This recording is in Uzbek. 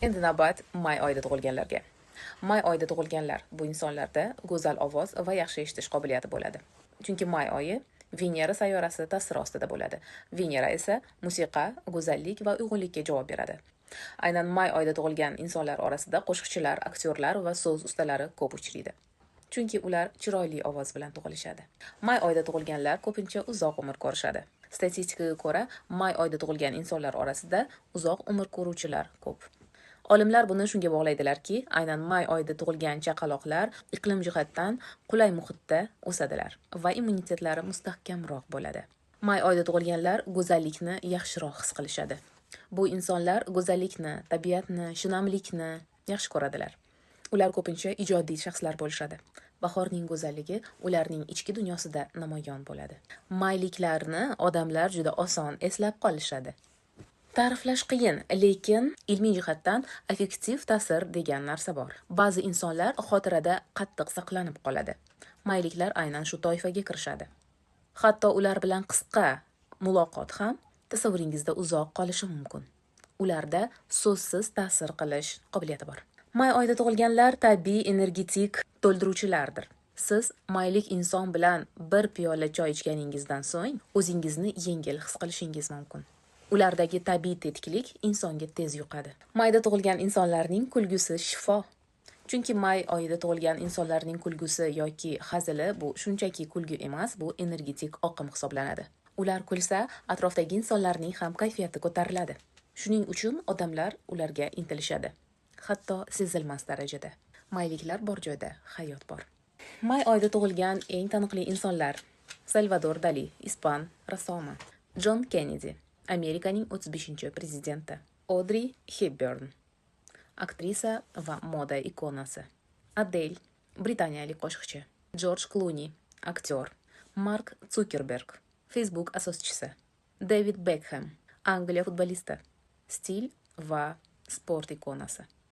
Endi navbat may oyida tug'ilganlarga. May oyida tug'ilganlar bu insonlarda go'zal ovoz va yaxshi eshitish qobiliyati bo'ladi. Chunki may oyi Venera sayyorasi ta'siri ostida bo'ladi. Venera esa musiqa, go'zallik va uyg'unlikka javob beradi. Aynan may oyida tug'ilgan insonlar orasida qo'shiqchilar, aktyorlar va so'z ustalari ko'p uchraydi. Chunki ular chiroyli ovoz bilan tug'ilishadi. May oyida tug'ilganlar ko'pincha uzoq umr ko'rishadi. Statistikaga ko'ra, may oyida tug'ilgan insonlar orasida uzoq umr ko'ruvchilar ko'p. Olimlar buni shunga bog'laydilarki, aynan may oyida tug'ilgan chaqaloqlar iqlim jihatdan qulay muhitda o'sadilar va immunitetlari mustahkamroq bo'ladi. May oyida tug'ilganlar go'zallikni yaxshiroq his qilishadi. Bu insonlar go'zallikni, tabiatni, shinamlikni yaxshi ko'radilar. Ular ko'pincha ijodiy shaxslar bo'lishadi. Bahorning go'zalligi ularning ichki dunyosida namoyon bo'ladi. Mayliklarni odamlar juda oson eslab qolishadi. Ta'riflash qiyin, lekin ilmiy jihatdan affektiv ta'sir degan narsa bor. Ba'zi insonlar xotirada qattiq saqlanib qoladi. Mayliklar aynan shu toifaga kirishadi. Hatto ular bilan qisqa muloqot ham tasavvuringizda uzoq qolishi mumkin. Ularda so'zsiz ta'sir qilish qobiliyati bor. May oyida tug'ilganlar tabiiy energetik to'ldiruvchilardir. Siz maylik inson bilan bir piyola choy ichganingizdan so'ng o'zingizni yengil his qilishingiz mumkin. Ulardagi tabiiy tetiklik insonga tez yuqadi. Mayda tug'ilgan insonlarning kulgusi shifo. Chunki may oyida tug'ilgan insonlarning kulgusi yoki hazili bu shunchaki kulgu emas, bu energetik oqim hisoblanadi. Ular kulsa, atrofdagi insonlarning ham kayfiyati ko'tariladi. Shuning uchun odamlar ularga intilishadi. Hatto sezilmas darajada. Mayliklar bor joyda hayot bor. May oyida tug'ilgan eng taniqli insonlar: Salvador Dali, ispan rassomi; John Kennedy, Amerikaning 35-prezidenti; Audrey Hepburn, aktrisa va moda ikonasi; Adele, britaniyalik qo'shiqchi; George Clooney, aktyor; Mark Zuckerberg, Facebook asoschisi; David Beckham, Angliya futbolisti, stil va sport ikonasi.